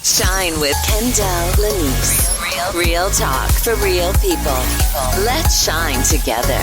Shine with Kendell Lenice. Real talk for real people. Let's shine together.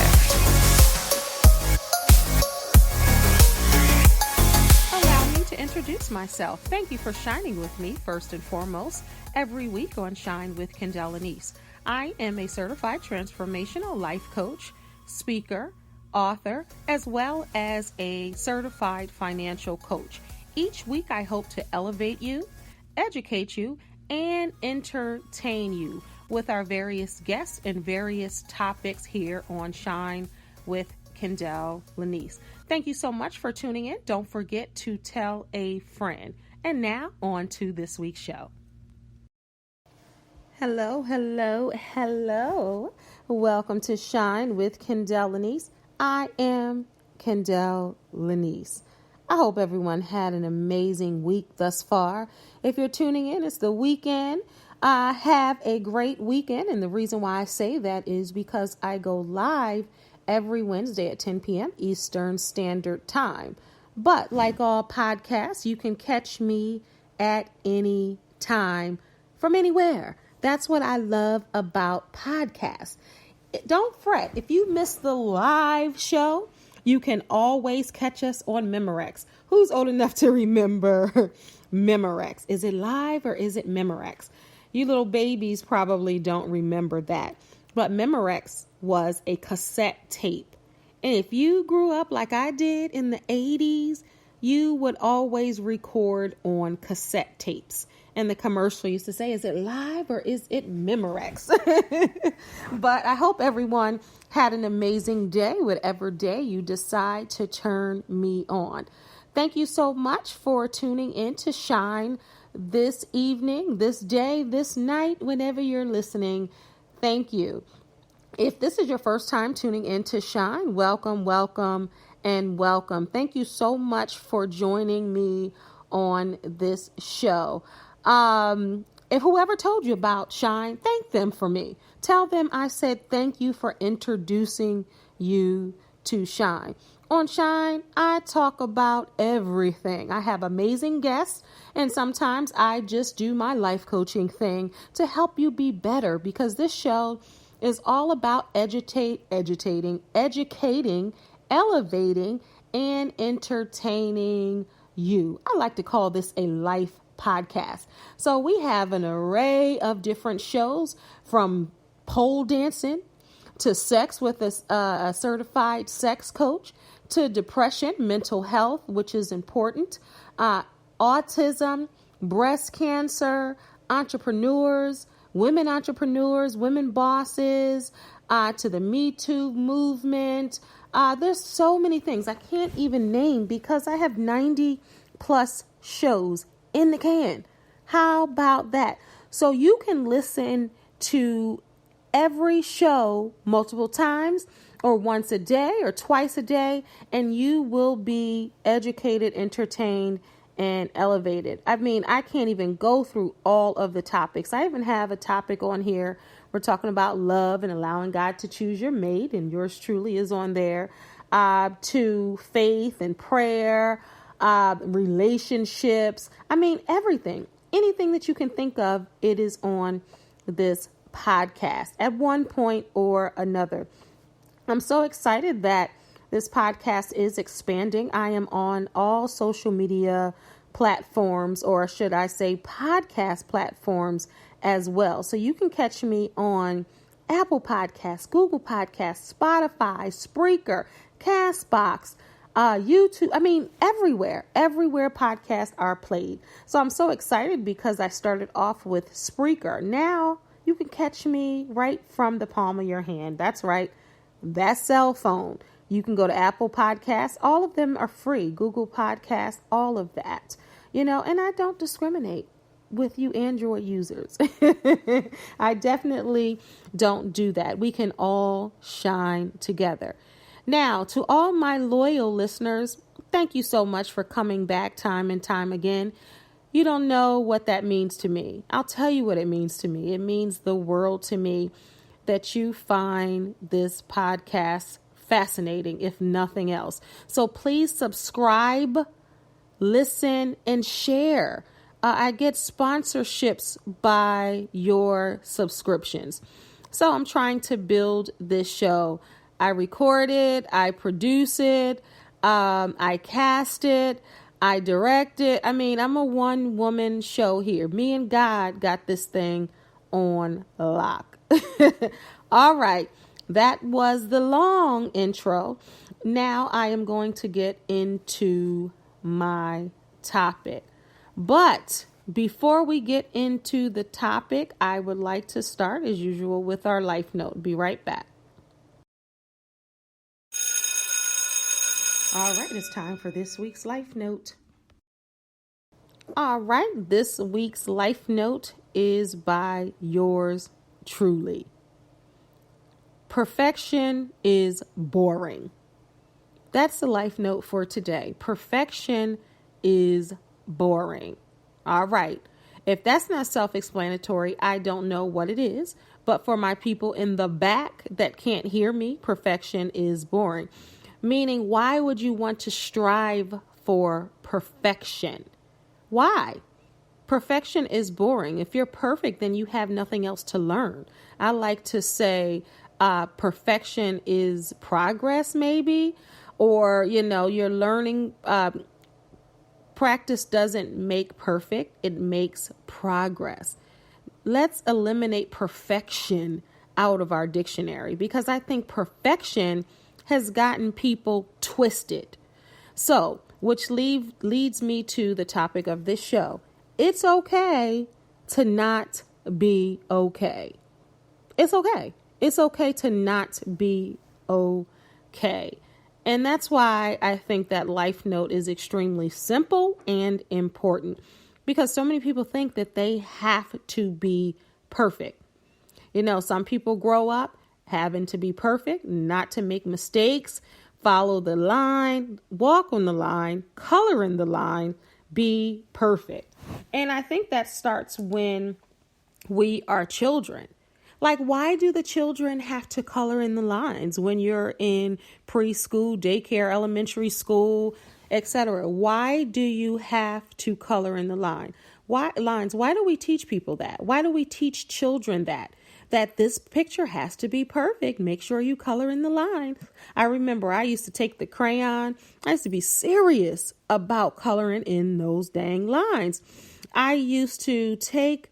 Allow me to introduce myself. Thank you for shining with me first and foremost every week on Shine with Kendell Lenice. I am a certified transformational life coach, speaker, author, as well as a certified financial coach. Each week I hope to elevate you, educate you, and entertain you with our various guests and various topics here on Shine with Kendell Lenice. Thank you so much for tuning in. Don't forget to tell a friend. And now on to this week's show. Hello. Welcome to Shine with Kendell Lenice. I am Kendell Lenice. I hope everyone had an amazing week thus far. If you're tuning in, it's the weekend. Have a great weekend. And the reason why I say that is because I go live every Wednesday at 10 p.m. Eastern Standard Time. But like all podcasts, you can catch me at any time from anywhere. That's what I love about podcasts. Don't fret. If you miss the live show, you can always catch us on Memorex. Who's old enough to remember Memorex? Is it live or is it Memorex? You little babies probably don't remember that. But Memorex was a cassette tape. And if you grew up like I did in the 80s, you would always record on cassette tapes. And the commercial used to say, is it live or is it Memorex? But I hope everyone had an amazing day, whatever day you decide to turn me on. Thank you so much for tuning in to Shine this evening, this day, this night, whenever you're listening. Thank you. If this is your first time tuning in to Shine, welcome. Thank you so much for joining me on this show. If whoever told you about Shine, thank them for me. Tell them I said thank you for introducing you to Shine. On Shine, I talk about everything. I have amazing guests, and sometimes I just do my life coaching thing to help you be better, because this show is all about educating, elevating, and entertaining you. I like to call this a life podcast. So we have an array of different shows, from pole dancing to sex with a certified sex coach, to depression, mental health, which is important, autism, breast cancer, entrepreneurs, women bosses, to the Me Too movement. There's so many things I can't even name because I have 90 plus shows in the can. How about that? So you can listen to every show multiple times, or once a day, or twice a day, and you will be educated, entertained, and elevated. I mean, I can't even go through all of the topics. I even have a topic on here. We're talking about love and allowing God to choose your mate, and yours truly is on there, to faith and prayer, relationships. I mean, everything, anything that you can think of, it is on this podcast at one point or another. I'm so excited that this podcast is expanding. I am on all social media platforms, or should I say podcast platforms as well. So you can catch me on Apple Podcasts, Google Podcasts, Spotify, Spreaker, Castbox, YouTube. I mean, everywhere podcasts are played. So I'm so excited because I started off with Spreaker. Now you can catch me right from the palm of your hand. That's right. That cell phone. You can go to Apple Podcasts. All of them are free. Google Podcasts, all of that. And I don't discriminate with you Android users. I definitely don't do that. We can all shine together. Now, to all my loyal listeners, thank you so much for coming back time and time again. You don't know what that means to me. I'll tell you what it means to me. It means the world to me that you find this podcast fascinating, if nothing else. So please subscribe, listen, and share. I get sponsorships by your subscriptions. So I'm trying to build this show. I record it, I produce it, I cast it, I direct it. I mean, I'm a one-woman show here. Me and God got this thing on lock. All right, that was the long intro. Now I am going to get into my topic. But before we get into the topic, I would like to start, as usual, with our life note. Be right back. All right, it's time for this week's life note. All right, this week's life note is by yours truly. Perfection is boring. That's the life note for today. Perfection is boring. All right. If that's not self-explanatory, I don't know what it is. But for my people in the back that can't hear me, perfection is boring. Meaning, why would you want to strive for perfection? Why? Perfection is boring. If you're perfect, then you have nothing else to learn. I like to say perfection is progress, maybe, or, you're learning. Practice doesn't make perfect. It makes progress. Let's eliminate perfection out of our dictionary because I think perfection has gotten people twisted. So, which leads me to the topic of this show. It's okay to not be okay. It's okay. It's okay to not be okay. And that's why I think that life note is extremely simple and important because so many people think that they have to be perfect. Some people grow up having to be perfect, not to make mistakes, follow the line, walk on the line, color in the line, be perfect. And I think that starts when we are children. Like, why do the children have to color in the lines when you're in preschool, daycare, elementary school, etc.? Why do you have to color in the lines? Why do we teach people that? Why do we teach children that this picture has to be perfect? Make sure you color in the lines. I remember I used to take the crayon. I used to be serious about coloring in those dang lines. I used to take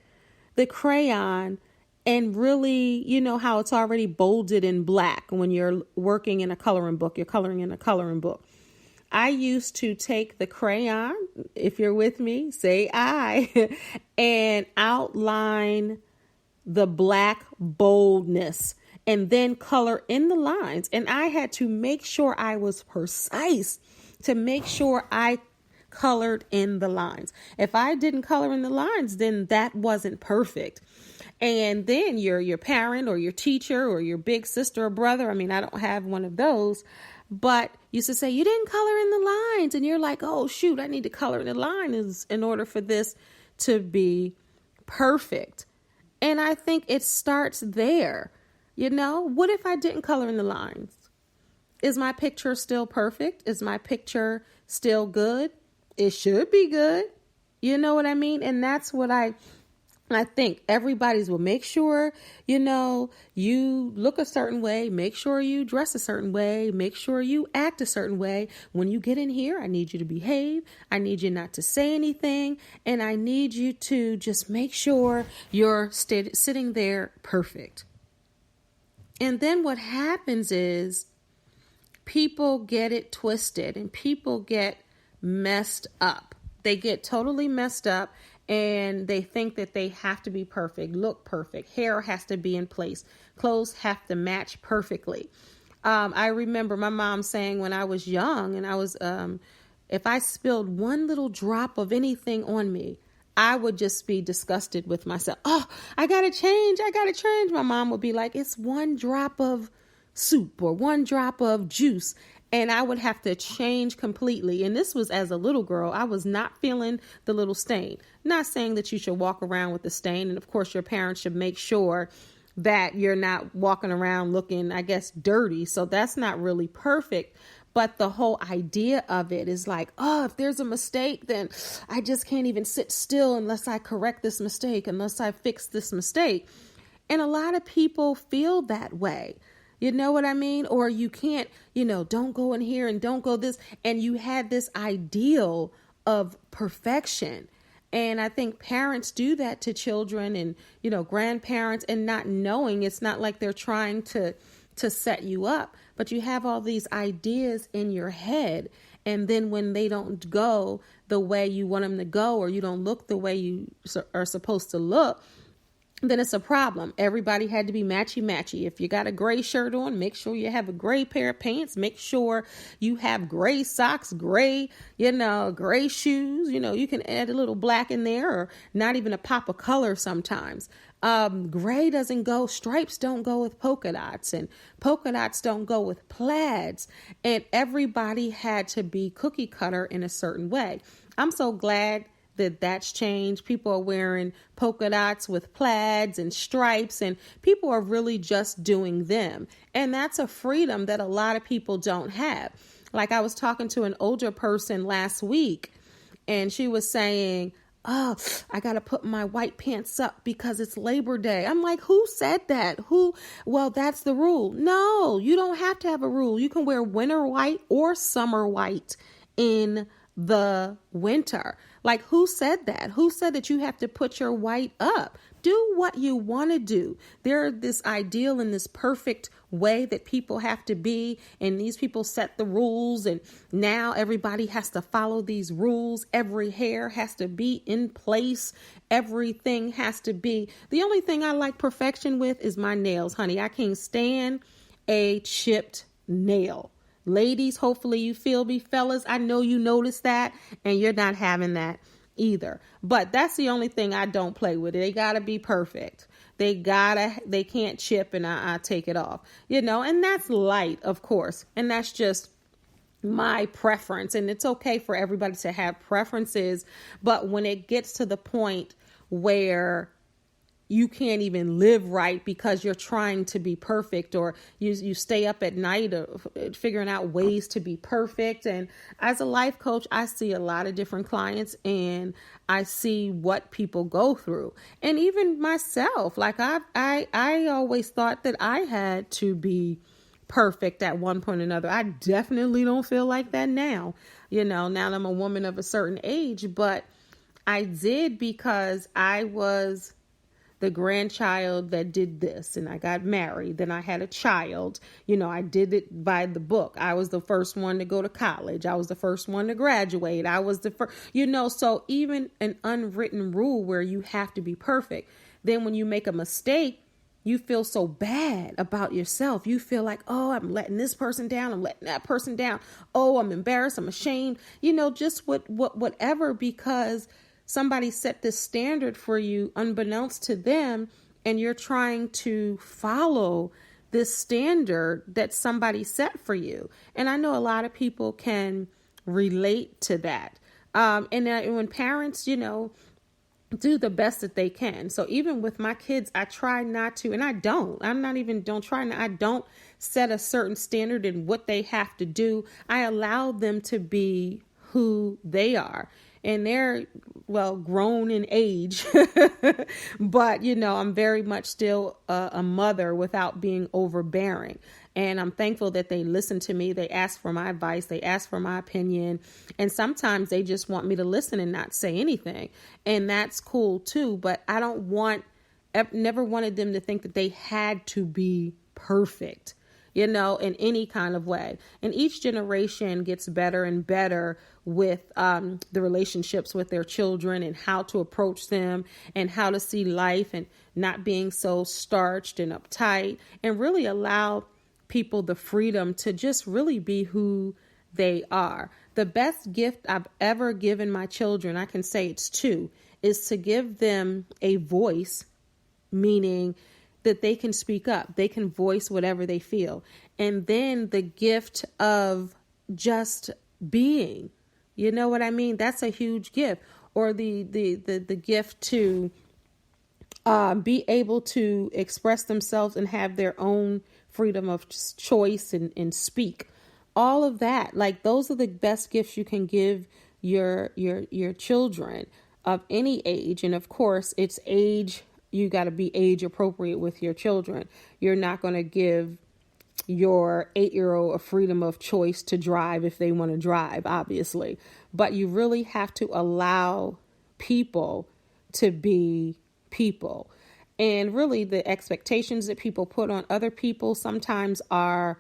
the crayon and really, how it's already bolded in black when you're working in a coloring book, you're coloring in a coloring book. I used to take the crayon, if you're with me, say I, and outline the black boldness and then color in the lines. And I had to make sure I was precise to make sure I colored in the lines. If I didn't color in the lines, then that wasn't perfect. And then your parent or your teacher or your big sister or brother, I don't have one of those, but used to say, you didn't color in the lines. And you're like, oh, shoot, I need to color in the lines in order for this to be perfect. And I think it starts there. What if I didn't color in the lines? Is my picture still perfect? Is my picture still good? It should be good. You know what I mean? And that's what I think everybody's will make sure, you look a certain way, make sure you dress a certain way, make sure you act a certain way. When you get in here, I need you to behave. I need you not to say anything. And I need you to just make sure you're sitting there perfect. And then what happens is people get it twisted and people get messed up. They get totally messed up. And they think that they have to be perfect, look perfect. Hair has to be in place. Clothes have to match perfectly. I remember my mom saying when I was young and I was, if I spilled one little drop of anything on me, I would just be disgusted with myself. Oh, I got to change. My mom would be like, it's one drop of soup or one drop of juice. And I would have to change completely. And this was as a little girl. I was not feeling the little stain. Not saying that you should walk around with the stain. And of course, your parents should make sure that you're not walking around looking, I guess, dirty. So that's not really perfect. But the whole idea of it is like, oh, if there's a mistake, then I just can't even sit still unless I correct this mistake, unless I fix this mistake. And a lot of people feel that way. You know what I mean? Or you can't, don't go in here and don't go this. And you had this ideal of perfection. And I think parents do that to children and, grandparents, and not knowing. It's not like they're trying to set you up, but you have all these ideas in your head. And then when they don't go the way you want them to go, or you don't look the way you are supposed to look, then it's a problem. Everybody had to be matchy. If you got a gray shirt on, make sure you have a gray pair of pants. Make sure you have gray socks, gray shoes. You can add a little black in there, or not even a pop of color sometimes. Gray doesn't go, stripes don't go with polka dots, and polka dots don't go with plaids. And everybody had to be cookie cutter in a certain way. I'm so glad that's changed. People are wearing polka dots with plaids and stripes, and people are really just doing them. And that's a freedom that a lot of people don't have. Like, I was talking to an older person last week, and she was saying, oh, I got to put my white pants up because it's Labor Day. I'm like, who said that? Well, that's the rule. No, you don't have to have a rule. You can wear winter white or summer white in the winter. Like, who said that? Who said that you have to put your white up? Do what you want to do. There's this ideal and this perfect way that people have to be, and these people set the rules, and now everybody has to follow these rules. Every hair has to be in place. Everything has to be. The only thing I like perfection with is my nails, honey. I can't stand a chipped nail. Ladies, hopefully you feel me. Fellas, I know you noticed that, and you're not having that either. But that's the only thing I don't play with. They gotta be perfect. They can't chip and I take it off, and that's light, of course. And that's just my preference. And it's okay for everybody to have preferences. But when it gets to the point where you can't even live right because you're trying to be perfect, or you stay up at night figuring out ways to be perfect. And as a life coach, I see a lot of different clients, and I see what people go through. And even myself, like I always thought that I had to be perfect at one point or another. I definitely don't feel like that now, now that I'm a woman of a certain age, but I did because I was the grandchild that did this, and I got married. Then I had a child. I did it by the book. I was the first one to go to college. I was the first one to graduate. I was the first, so even an unwritten rule where you have to be perfect. Then when you make a mistake, you feel so bad about yourself. You feel like, oh, I'm letting this person down. I'm letting that person down. Oh, I'm embarrassed. I'm ashamed, just whatever, because somebody set this standard for you unbeknownst to them, and you're trying to follow this standard that somebody set for you. And I know a lot of people can relate to that. And when parents, do the best that they can. So even with my kids, I try not to, and I don't set a certain standard in what they have to do. I allow them to be who they are. And they're, grown in age, but, I'm very much still a mother without being overbearing. And I'm thankful that they listen to me. They ask for my advice. They ask for my opinion. And sometimes they just want me to listen and not say anything. And that's cool too. But I never wanted them to think that they had to be perfect, in any kind of way. And each generation gets better and better with the relationships with their children, and how to approach them, and how to see life, and not being so starched and uptight, and really allow people the freedom to just really be who they are. The best gift I've ever given my children, I can say it's two, is to give them a voice, meaning that they can speak up, they can voice whatever they feel. And then the gift of just being, you know what I mean? That's a huge gift. Or the gift to be able to express themselves and have their own freedom of choice and speak. all of that. Like, those are the best gifts you can give your children of any age. And of course, it's age. You got to be age appropriate with your children. You're not going to give your 8-year-old a freedom of choice to drive if they want to drive, obviously. But you really have to allow people to be people. And really, the expectations that people put on other people sometimes are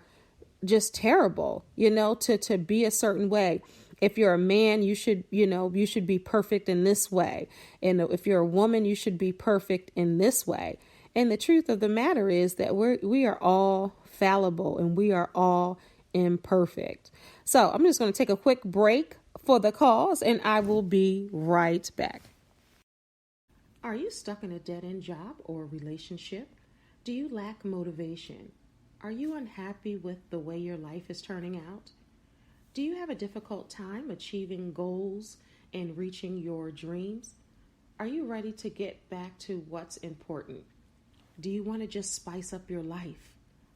just terrible, to be a certain way. If you're a man, you should be perfect in this way. And if you're a woman, you should be perfect in this way. And the truth of the matter is that we are all fallible and we are all imperfect. So I'm just going to take a quick break for the cause, and I will be right back. Are you stuck in a dead-end job or relationship? Do you lack motivation? Are you unhappy with the way your life is turning out? Do you have a difficult time achieving goals and reaching your dreams? Are you ready to get back to what's important? Do you want to just spice up your life?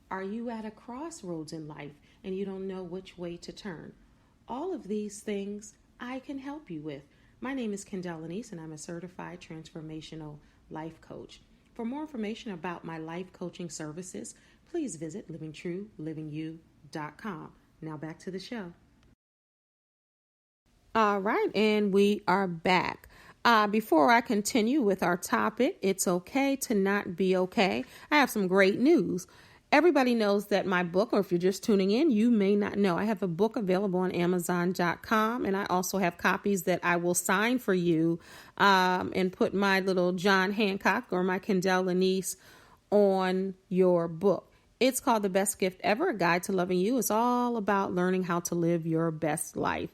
Are you at a crossroads in life and you don't know which way to turn? All of these things I can help you with. My name is Kendell Lenice, and I'm a certified transformational life coach. For more information about my life coaching services, please visit livingtruelivingyou.com. Now back to the show. All right, and we are back. Before I continue with our topic, it's okay to not be okay. I have some great news. Everybody knows that my book, or if you're just tuning in, you may not know, I have a book available on Amazon.com, and I also have copies that I will sign for you and put my little John Hancock or my Kendell Lenice on your book. It's called The Best Gift Ever, A Guide to Loving You. It's all about learning how to live your best life.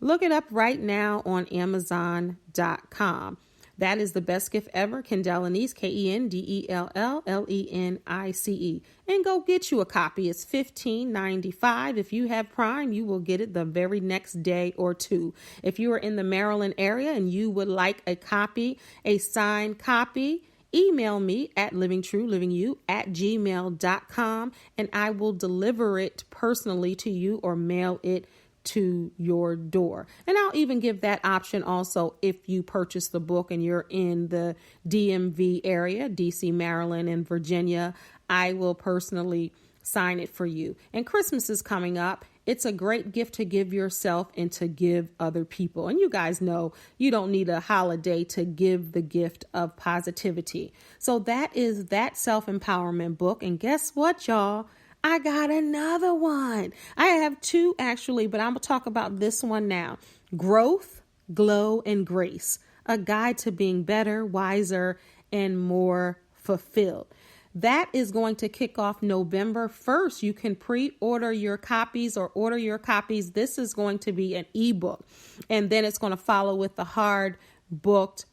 Look it up right now on Amazon.com. That is The Best Gift Ever, Kendell Lenice, KendellLenice. And go get you a copy. It's $15.95. If you have Prime, you will get it the very next day or two. If you are in the Maryland area and you would like a copy, a signed copy, email me at livingtruelivingyou@gmail.com, and I will deliver it personally to you or mail it to your door. And I'll even give that option also if you purchase the book and you're in the DMV area, DC, Maryland, and Virginia. I will personally sign it for you. And Christmas is coming up. It's a great gift to give yourself and to give other people. And you guys know you don't need a holiday to give the gift of positivity. So that is that self-empowerment book. And guess what, y'all? I got another one. I have two actually, but I'm going to talk about this one now. Growth, Glow, and Grace. A guide to being better, wiser, and more fulfilled. That is going to kick off November 1st. You can pre-order your copies or order your copies. This is going to be an ebook. And then it's going to follow with the hard book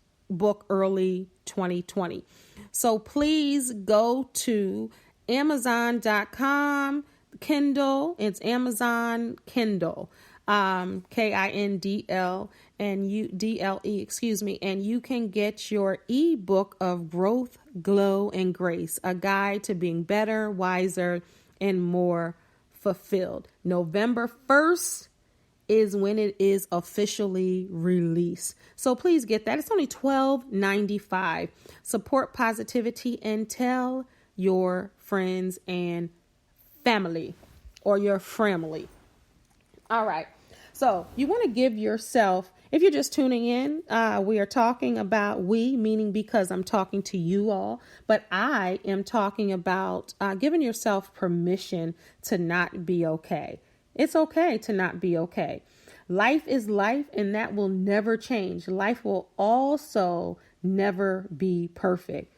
early 2020. So please go to Amazon.com, Kindle. It's Amazon Kindle, Kindle and DLE, and you can get your ebook of Growth, Glow, and Grace, a guide to being better, wiser, and more fulfilled. November 1st is when it is officially released. So please get that. It's only $12.95. Support positivity and tell your friends and family or your family. All right. So you want to give yourself, if you're just tuning in, we are talking about meaning because I'm talking to you all, but I am talking about giving yourself permission to not be okay. It's okay to not be okay. Life is life, and that will never change. Life will also never be perfect.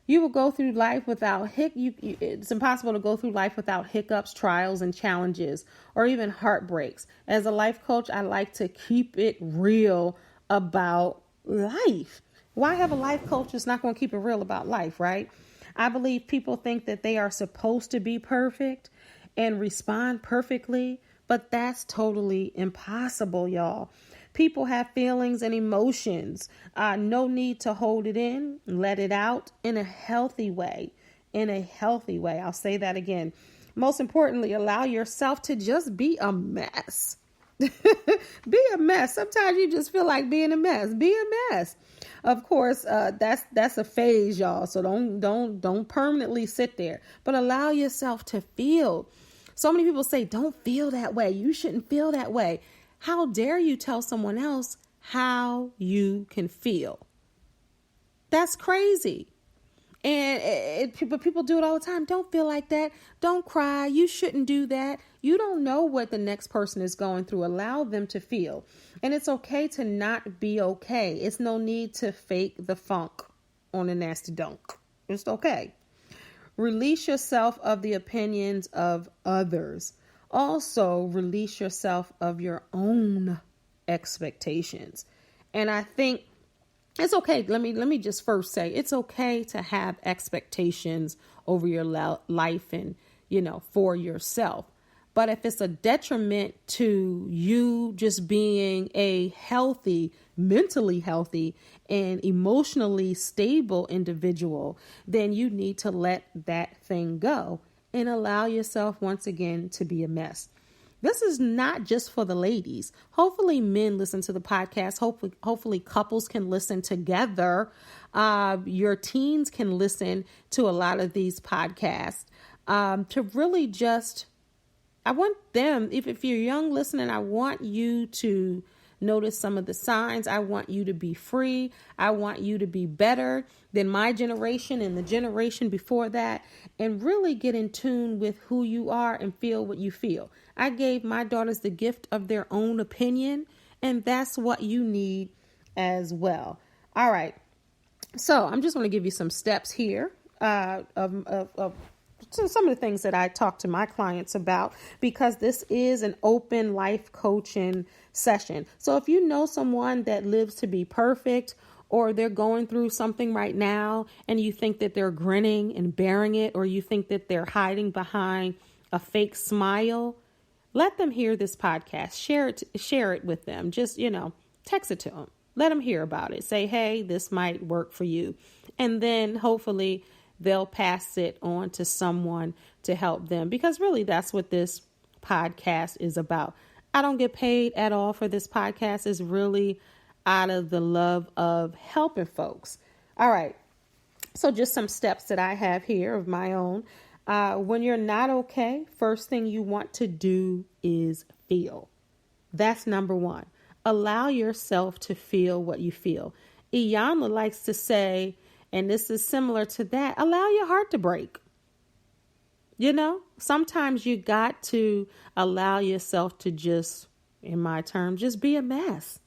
You will go through life without it's impossible to go through life without hiccups, trials, and challenges, or even heartbreaks. As a life coach, I like to keep it real about life. Why have a life coach that's not going to keep it real about life, right? I believe people think that they are supposed to be perfect and respond perfectly, but that's totally impossible, y'all. People have feelings and emotions. No need to hold it in. Let it out in a healthy way. In a healthy way. I'll say that again. Most importantly, allow yourself to just be a mess. Be a mess. Sometimes you just feel like being a mess. Be a mess. Of course, that's a phase, y'all. So don't permanently sit there, but allow yourself to feel. So many people say, don't feel that way. You shouldn't feel that way. How dare you tell someone else how you can feel? That's crazy. And people do it all the time. Don't feel like that. Don't cry. You shouldn't do that. You don't know what the next person is going through. Allow them to feel. And it's okay to not be okay. It's no need to fake the funk on a nasty dunk. It's okay. Release yourself of the opinions of others. Also, release yourself of your own expectations. And I think it's okay. Let me just first say it's okay to have expectations over your life and, for yourself. But if it's a detriment to you just being a healthy, mentally healthy and emotionally stable individual, then you need to let that thing go and allow yourself once again to be a mess. This is not just for the ladies. Hopefully men listen to the podcast. Hopefully couples can listen together. Your teens can listen to a lot of these podcasts to really just, I want them, if you're young listening, I want you to notice some of the signs. I want you to be free. I want you to be better than my generation and the generation before that, and really get in tune with who you are and feel what you feel. I gave my daughters the gift of their own opinion, and that's what you need as well. All right. So I'm just going to give you some steps here of some of the things that I talk to my clients about, because this is an open life coaching session. So if you know someone that lives to be perfect, or they're going through something right now and you think that they're grinning and bearing it, or you think that they're hiding behind a fake smile, let them hear this podcast. Share it with them. Just, text it to them. Let them hear about it. Say, hey, this might work for you. And then hopefully they'll pass it on to someone to help them, because really that's what this podcast is about. I don't get paid at all for this podcast. It's really out of the love of helping folks. All right. So just some steps that I have here of my own. When you're not okay, first thing you want to do is feel. That's number one. Allow yourself to feel what you feel. Iyanla likes to say, and this is similar to that, allow your heart to break. Sometimes you got to allow yourself to just, in my term, just be a mess.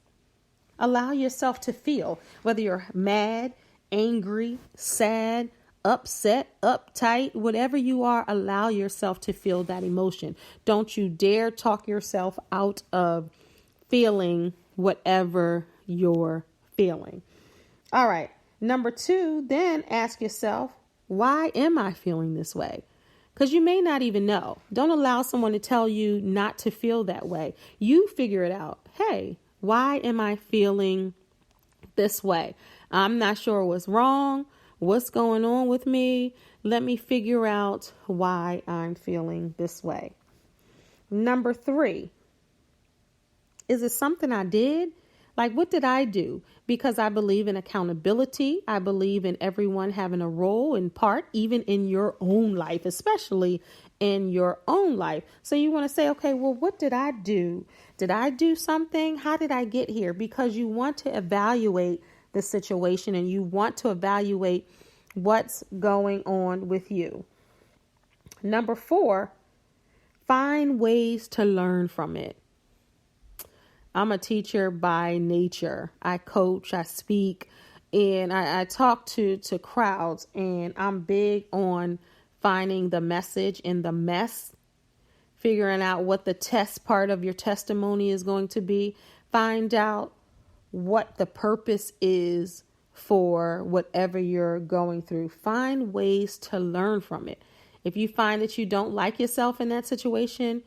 Allow yourself to feel, whether you're mad, angry, sad, upset, uptight, whatever you are, allow yourself to feel that emotion. Don't you dare talk yourself out of feeling whatever you're feeling. All right. Number two, then ask yourself, why am I feeling this way? Because you may not even know. Don't allow someone to tell you not to feel that way. You figure it out. Hey, why am I feeling this way? I'm not sure what's wrong. What's going on with me? Let me figure out why I'm feeling this way. Number three, is it something I did? Like, what did I do? Because I believe in accountability. I believe in everyone having a role and part, even in your own life, especially in your own life. So you want to say, okay, well, what did I do? Did I do something? How did I get here? Because you want to evaluate the situation and you want to evaluate what's going on with you. Number four, find ways to learn from it. I'm a teacher by nature. I coach, I speak, and I talk to crowds, and I'm big on finding the message in the mess, figuring out what the test part of your testimony is going to be, find out what the purpose is for whatever you're going through. Find ways to learn from it. If you find that you don't like yourself in that situation,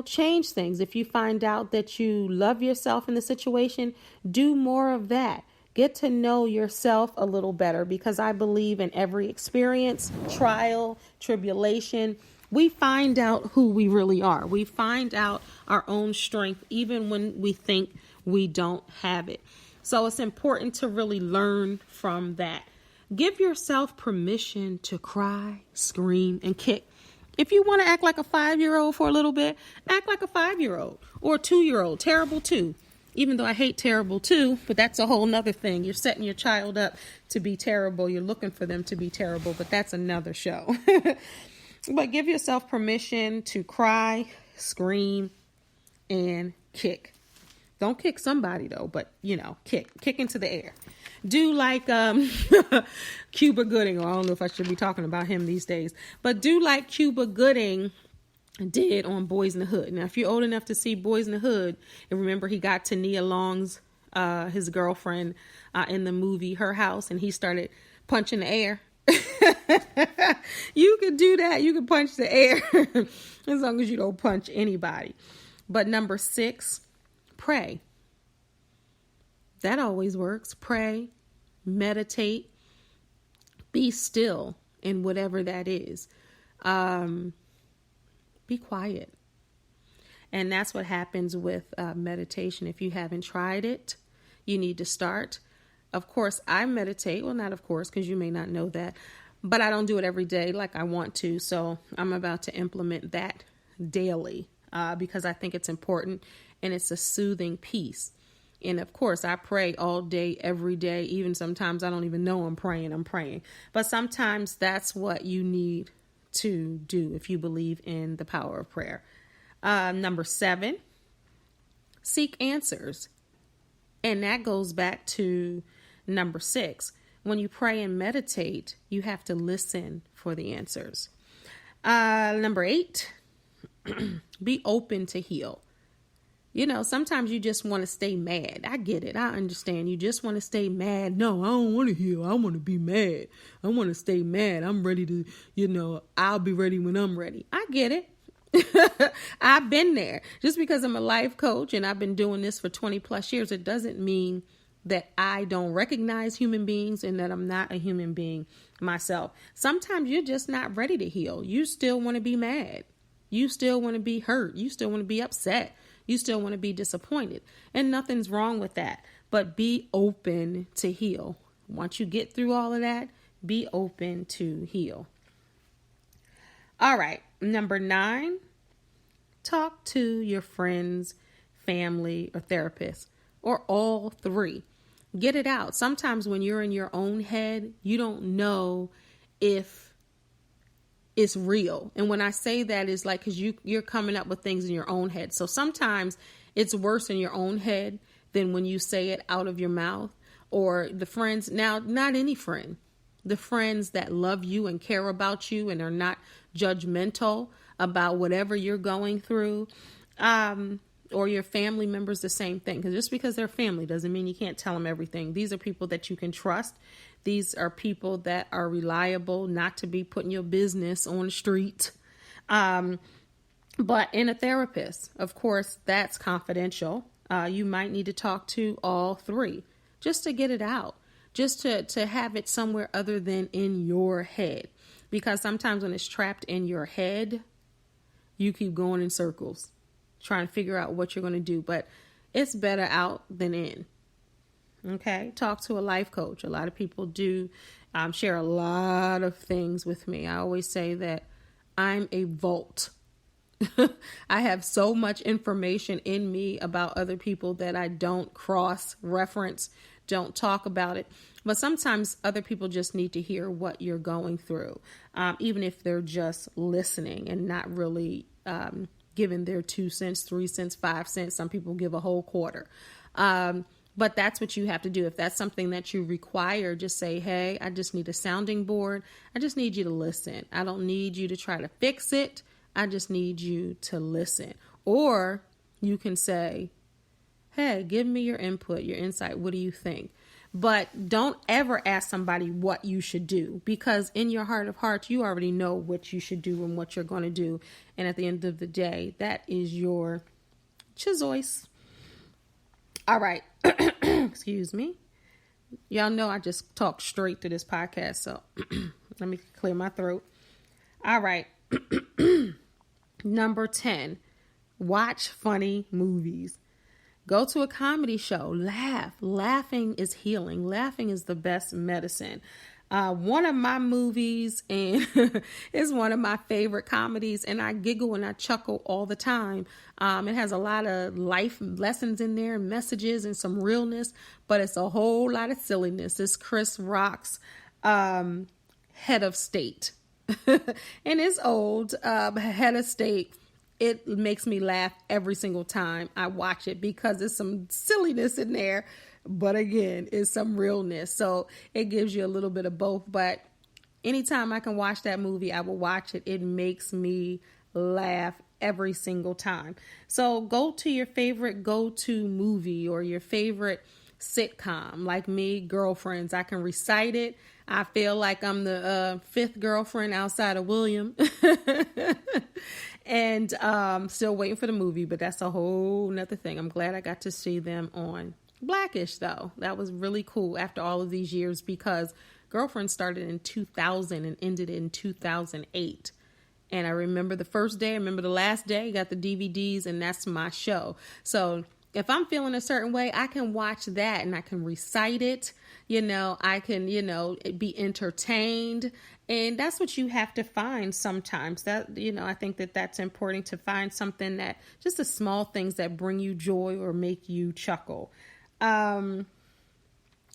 change things. If you find out that you love yourself in the situation, do more of that. Get to know yourself a little better, because I believe in every experience, trial, tribulation, we find out who we really are. We find out our own strength, even when we think we don't have it. So it's important to really learn from that. Give yourself permission to cry, scream, and kick. If you want to act like a 5-year-old for a little bit, act like a 5-year-old or a 2-year-old. Terrible too. Even though I hate terrible too, but that's a whole nother thing. You're setting your child up to be terrible. You're looking for them to be terrible, but that's another show. But give yourself permission to cry, scream, and kick. Don't kick somebody though, but kick into the air. Do like Cuba Gooding, or I don't know if I should be talking about him these days, but do like Cuba Gooding did on Boys in the Hood. Now, if you're old enough to see Boys in the Hood, and remember he got to Nia Long's, his girlfriend, in the movie Her House, and he started punching the air. You could do that. You could punch the air as long as you don't punch anybody. But number 6, pray. That always works. Pray, meditate, be still in whatever that is. Be quiet. And that's what happens with meditation. If you haven't tried it, you need to start. Of course, I meditate. Well, not of course, because you may not know that. But I don't do it every day like I want to. So I'm about to implement that daily because I think it's important and it's a soothing piece. And of course, I pray all day, every day. Even sometimes I don't even know I'm praying. But sometimes that's what you need to do if you believe in the power of prayer. Number 7, seek answers. And that goes back to number 6. When you pray and meditate, you have to listen for the answers. Number 8, be open to heal. Sometimes you just want to stay mad. I get it. I understand. You just want to stay mad. No, I don't want to heal. I want to be mad. I want to stay mad. I'm ready to, I'll be ready when I'm ready. I get it. I've been there. Just because I'm a life coach and I've been doing this for 20 plus years, it doesn't mean that I don't recognize human beings and that I'm not a human being myself. Sometimes you're just not ready to heal. You still want to be mad. You still want to be hurt. You still want to be upset. You still want to be disappointed. And nothing's wrong with that. But be open to heal. Once you get through all of that, be open to heal. All right. Number 9, talk to your friends, family, or therapist, or all 3. Get it out. Sometimes when you're in your own head, you don't know if it's real. And when I say that, is like, because you're coming up with things in your own head. So sometimes it's worse in your own head than when you say it out of your mouth. Or the friends, now, not any friend, the friends that love you and care about you and are not judgmental about whatever you're going through, or your family members, the same thing. Because just because they're family doesn't mean you can't tell them everything. These are people that you can trust. These are people that are reliable, not to be putting your business on the street. But in a therapist, of course, that's confidential. You might need to talk to all 3 just to get it out, just to have it somewhere other than in your head. Because sometimes when it's trapped in your head, you keep going in circles, trying to figure out what you're going to do. But it's better out than in. Okay, talk to a life coach. A lot of people do share a lot of things with me. I always say that I'm a vault. I have so much information in me about other people that I don't cross-reference, don't talk about it. But sometimes other people just need to hear what you're going through, even if they're just listening and not really giving their 2 cents, 3 cents, 5 cents. Some people give a whole quarter. But that's what you have to do. If that's something that you require, just say, hey, I just need a sounding board. I just need you to listen. I don't need you to try to fix it. I just need you to listen. Or you can say, hey, give me your input, your insight. What do you think? But don't ever ask somebody what you should do, because in your heart of hearts, you already know what you should do and what you're going to do. And at the end of the day, that is your choice. All right. Excuse me. Y'all know I just talk straight to this podcast, so let me clear my throat. All right. Number 10, watch funny movies. Go to a comedy show, laugh. Laughing is healing. Laughing is the best medicine. One of my movies and is one of my favorite comedies, and I giggle and I chuckle all the time. It has a lot of life lessons in there, messages and some realness, but it's a whole lot of silliness. It's Chris Rock's Head of State. And it's old, Head of State. It makes me laugh every single time I watch it because there's some silliness in there. But again, it's some realness. So it gives you a little bit of both. But anytime I can watch that movie, I will watch it. It makes me laugh every single time. So go to your favorite go-to movie or your favorite sitcom. Like me, Girlfriends. I can recite it. I feel like I'm the fifth girlfriend outside of William. And still waiting for the movie, but that's a whole nother thing. I'm glad I got to see them on Blackish, though. That was really cool after all of these years because Girlfriend started in 2000 and ended in 2008. And I remember the first day, I remember the last day, got the DVDs, and that's my show. So if I'm feeling a certain way, I can watch that and I can recite it. I can, be entertained. And that's what you have to find sometimes. That, I think that that's important to find something that just the small things that bring you joy or make you chuckle.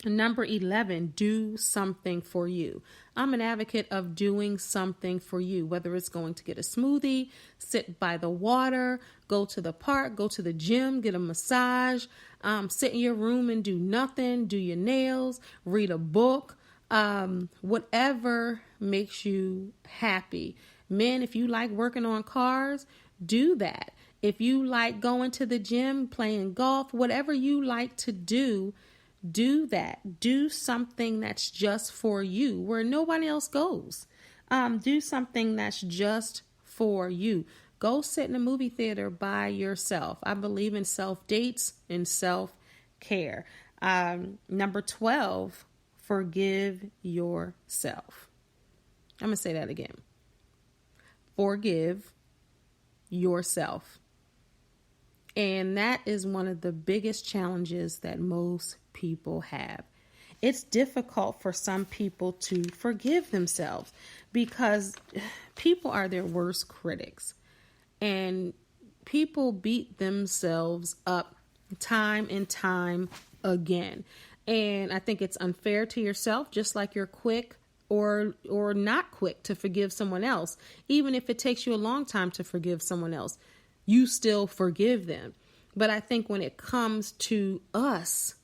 Number 11, do something for you. I'm an advocate of doing something for you, whether it's going to get a smoothie, sit by the water, go to the park, go to the gym, get a massage, sit in your room and do nothing, do your nails, read a book, whatever makes you happy. Men, if you like working on cars, do that. If you like going to the gym, playing golf, whatever you like to do that. Do something that's just for you where nobody else goes. Do something that's just for you. Go sit in a movie theater by yourself. I believe in self-dates and self-care. Number 12, forgive yourself. I'm going to say that again. Forgive yourself. And that is one of the biggest challenges that most people have. It's difficult for some people to forgive themselves because people are their worst critics. And people beat themselves up time and time again. And I think it's unfair to yourself, just like you're quick or not quick to forgive someone else. Even if it takes you a long time to forgive someone else, you still forgive them. But I think when it comes to us,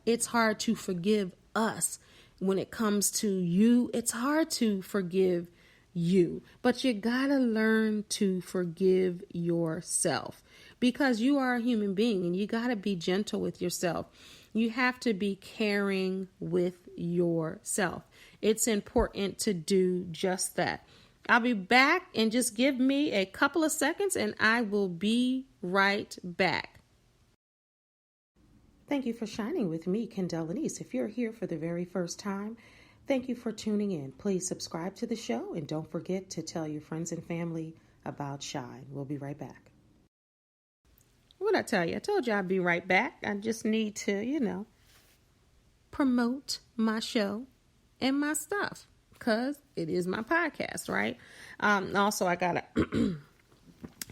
it's hard to forgive us. When it comes to you, it's hard to forgive you. But you gotta learn to forgive yourself because you are a human being and you gotta be gentle with yourself. You have to be caring with yourself. It's important to do just that. I'll be back and just give me a couple of seconds and I will be right back. Thank you for shining with me, Kendell Lenice. If you're here for the very first time, thank you for tuning in. Please subscribe to the show and don't forget to tell your friends and family about Shine. We'll be right back. What'd I tell you? I told you I'd be right back. I just need to, promote my show and my stuff because it is my podcast, right? Also, I got to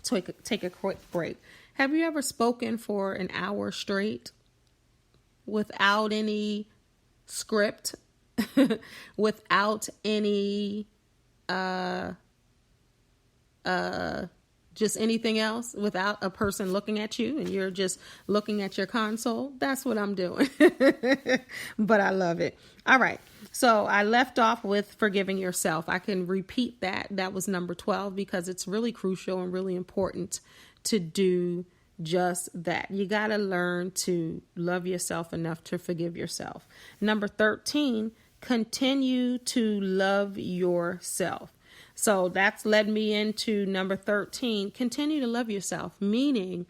take a quick break. Have you ever spoken for an hour straight without any script, without any just anything else, without a person looking at you and you're just looking at your console? That's what I'm doing. But I love it. All right. So I left off with forgiving yourself. I can repeat that. That was number 12 because it's really crucial and really important to do just that. You got to learn to love yourself enough to forgive yourself. Number 13, continue to love yourself. So that's led me into number 13. Continue to love yourself, meaning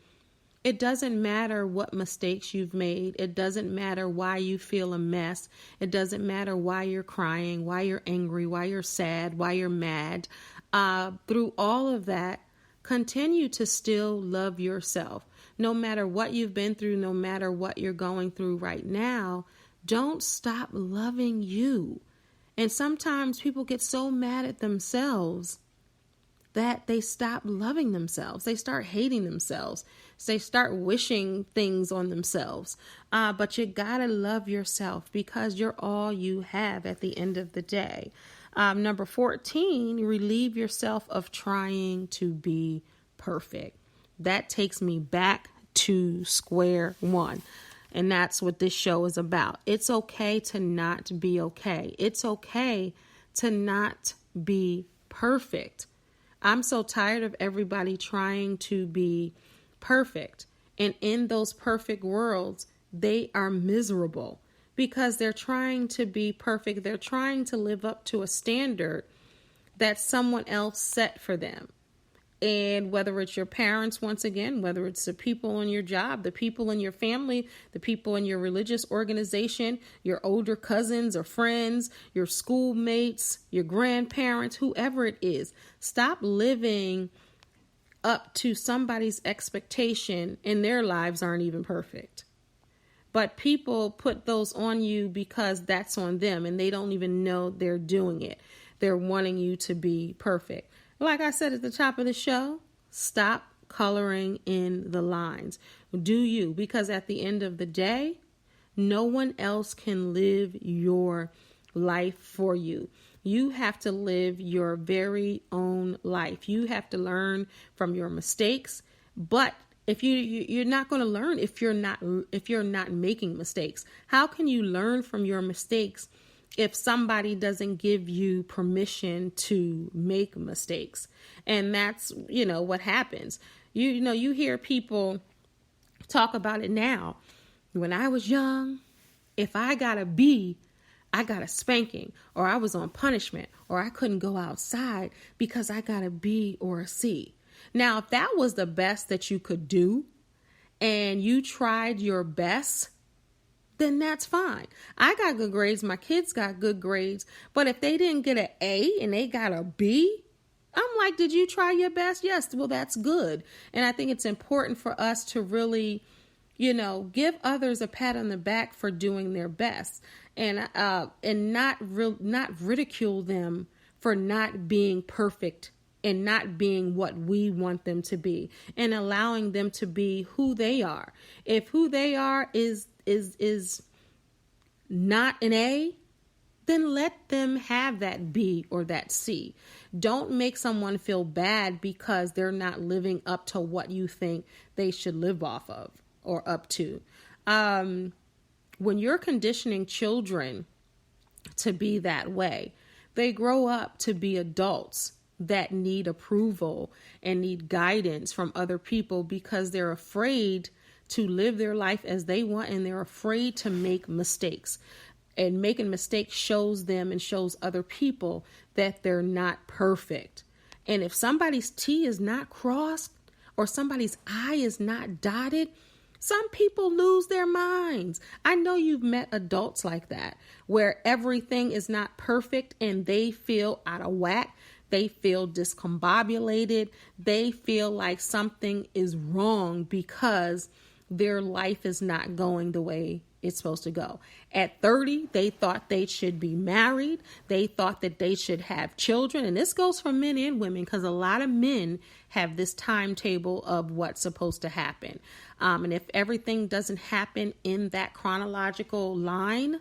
it doesn't matter what mistakes you've made. It doesn't matter why you feel a mess. It doesn't matter why you're crying, why you're angry, why you're sad, why you're mad. Through all of that, continue to still love yourself. No matter what you've been through, no matter what you're going through right now, don't stop loving you. And sometimes people get so mad at themselves that they stop loving themselves. They start hating themselves. They start wishing things on themselves. But you gotta love yourself because you're all you have at the end of the day. Number 14, relieve yourself of trying to be perfect. That takes me back to square one. And that's what this show is about. It's okay to not be okay. It's okay to not be perfect. I'm so tired of everybody trying to be perfect. And in those perfect worlds, they are miserable because they're trying to be perfect. They're trying to live up to a standard that someone else set for them. And whether it's your parents, once again, whether it's the people on your job, the people in your family, the people in your religious organization, your older cousins or friends, your schoolmates, your grandparents, whoever it is, stop living up to somebody's expectation and their lives aren't even perfect. But people put those on you because that's on them and they don't even know they're doing it. They're wanting you to be perfect. Like I said at the top of the show, stop coloring in the lines. Do you? Because at the end of the day, no one else can live your life for you. You have to live your very own life. You have to learn from your mistakes. But if you're not going to learn if you're not making mistakes. How can you learn from your mistakes if somebody doesn't give you permission to make mistakes? And that's, what happens. You hear people talk about it now. When I was young, if I got a B, I got a spanking, or I was on punishment, or I couldn't go outside because I got a B or a C. Now, if that was the best that you could do and you tried your best, then that's fine. I got good grades. My kids got good grades. But if they didn't get an A and they got a B, I'm like, did you try your best? Yes. Well, that's good. And I think it's important for us to really, give others a pat on the back for doing their best and not ridicule them for not being perfect and not being what we want them to be and allowing them to be who they are. If who they are is not an A, then let them have that B or that C. Don't make someone feel bad because they're not living up to what you think they should live off of or up to. When you're conditioning children to be that way, they grow up to be adults that need approval and need guidance from other people because they're afraid to live their life as they want, and they're afraid to make mistakes. And making mistakes shows them and shows other people that they're not perfect. And if somebody's T is not crossed or somebody's I is not dotted, some people lose their minds. I know you've met adults like that, where everything is not perfect and they feel out of whack. They feel discombobulated. They feel like something is wrong because their life is not going the way it's supposed to go. At 30, they thought they should be married. They thought that they should have children. And this goes for men and women because a lot of men have this timetable of what's supposed to happen. And if everything doesn't happen in that chronological line,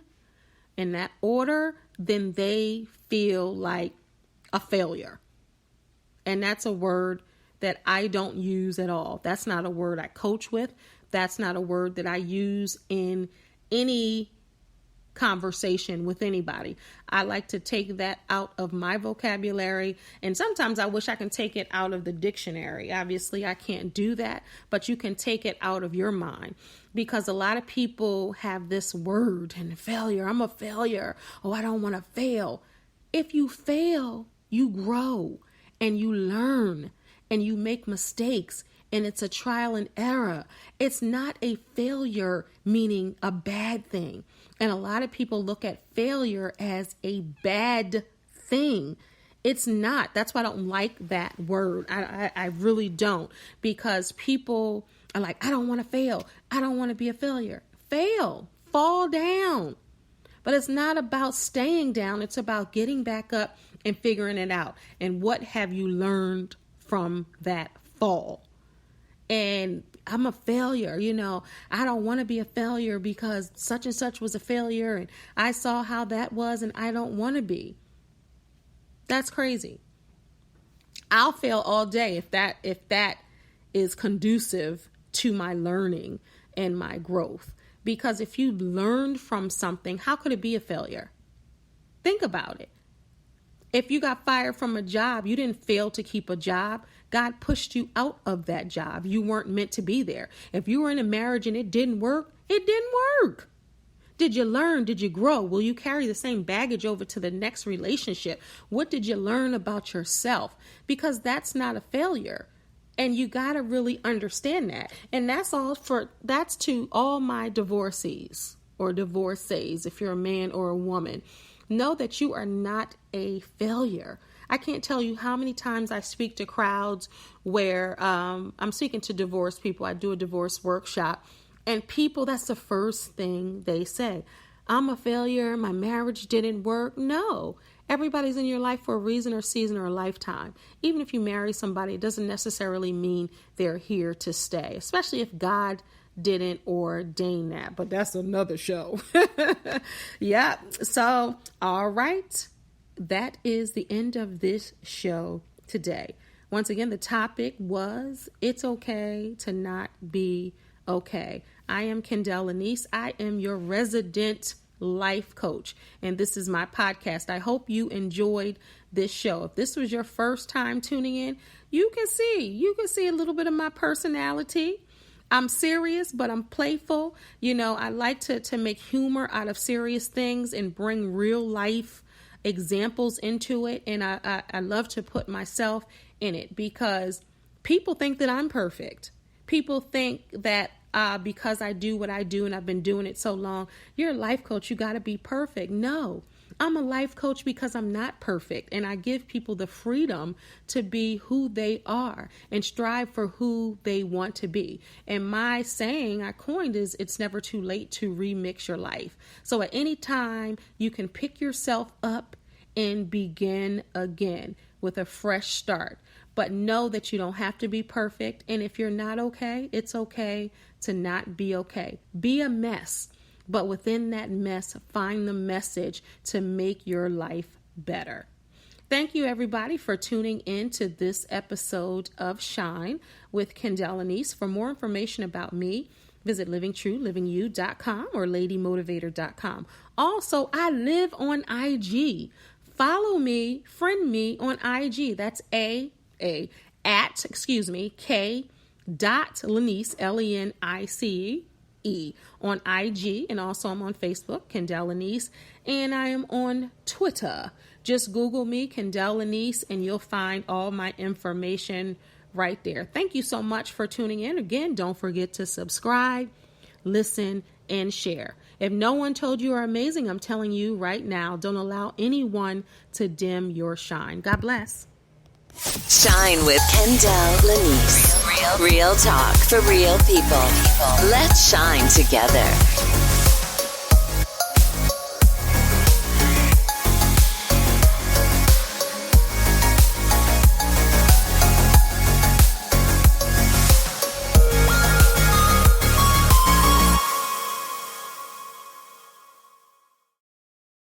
in that order, then they feel like a failure. And that's a word that I don't use at all. That's not a word I coach with. That's not a word that I use in any conversation with anybody. I like to take that out of my vocabulary. And sometimes I wish I can take it out of the dictionary. Obviously, I can't do that, but you can take it out of your mind because a lot of people have this word and failure. I'm a failure. Oh, I don't want to fail. If you fail, you grow and you learn and you make mistakes. And it's a trial and error. It's not a failure, meaning a bad thing. And a lot of people look at failure as a bad thing. It's not. That's why I don't like that word. I really don't, because people are like, I don't want to fail. I don't want to be a failure. Fail. Fall down. But it's not about staying down. It's about getting back up and figuring it out. And what have you learned from that fall? And I'm a failure, I don't want to be a failure because such and such was a failure and I saw how that was and I don't want to be. That's crazy. I'll fail all day if that is conducive to my learning and my growth. Because if you learned from something, how could it be a failure? Think about it. If you got fired from a job, you didn't fail to keep a job. God pushed you out of that job. You weren't meant to be there. If you were in a marriage and it didn't work, it didn't work. Did you learn? Did you grow? Will you carry the same baggage over to the next relationship? What did you learn about yourself? Because that's not a failure. And you got to really understand that. And that's to all my divorcees or divorcees, if you're a man or a woman. Know that you are not a failure. I can't tell you how many times I speak to crowds where I'm speaking to divorced people. I do a divorce workshop, and people, that's the first thing they say. I'm a failure. My marriage didn't work. No, everybody's in your life for a reason or season or a lifetime. Even if you marry somebody, it doesn't necessarily mean they're here to stay, especially if God didn't ordain that. But that's another show. Yeah. So, all right. That is the end of this show today. Once again, the topic was, it's okay to not be okay. I am Kendell Lenice. I am your resident life coach, and this is my podcast. I hope you enjoyed this show. If this was your first time tuning in, you can see a little bit of my personality. I'm serious, but I'm playful. I like to make humor out of serious things and bring real life examples into it. And I love to put myself in it because people think that I'm perfect. People think that because I do what I do and I've been doing it so long, you're a life coach, you got to be perfect. No, I'm a life coach because I'm not perfect. And I give people the freedom to be who they are and strive for who they want to be. And my saying I coined is, it's never too late to remix your life. So at any time you can pick yourself up and begin again with a fresh start. But know that you don't have to be perfect. And if you're not okay, it's okay to not be okay. Be a mess. But within that mess, find the message to make your life better. Thank you, everybody, for tuning in to this episode of Shine with Kendell Lenice. For more information about me, visit livingtruelivingyou.com or ladymotivator.com. Also, I live on IG. Follow me, friend me on IG. That's K.Lenice, Lenice, on IG, and also I'm on Facebook, Kendell Lenice, and I am on Twitter. Just Google me, Kendell Lenice, and you'll find all my information right there. Thank you so much for tuning in. Again, don't forget to subscribe, listen, and share. If no one told you are amazing, I'm telling you right now, don't allow anyone to dim your shine. God bless. Shine with Kendell Lenice. Real talk for real people. Let's shine together.